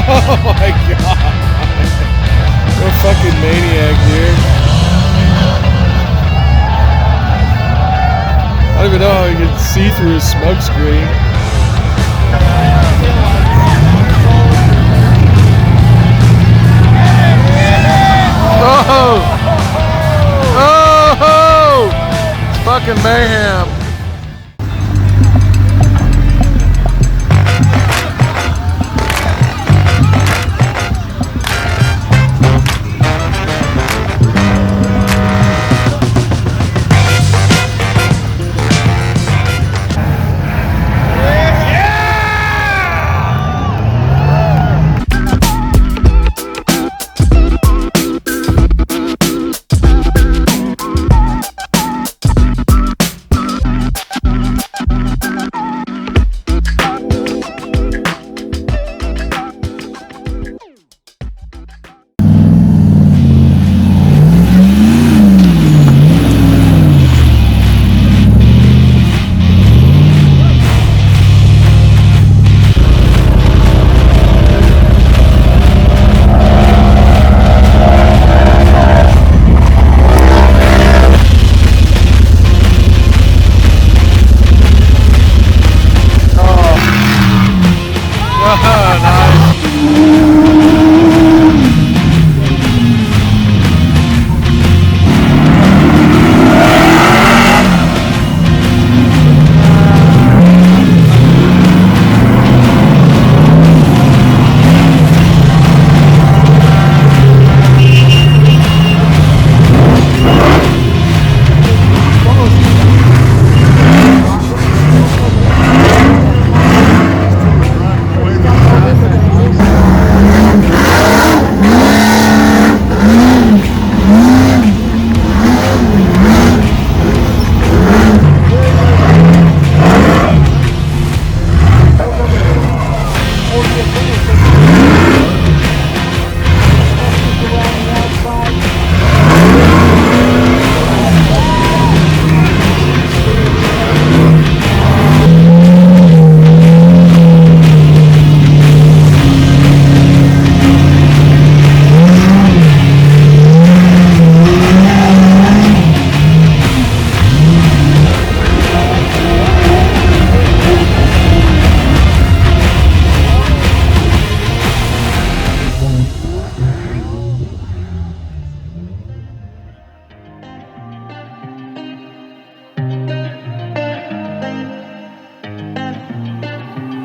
Oh my god. What a fucking maniac, dude. I don't even know how you can see through his smoke screen. Oh! Oh! It's fucking mayhem.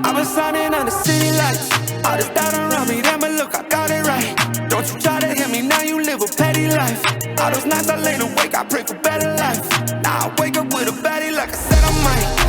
I've been signing on the city lights. All this doubt around me, damn it, look, I got it right. Don't you try to hit me, now you live a petty life. All those nights I lay awake, I pray for better life. Now I wake up with a baddie like I said I might.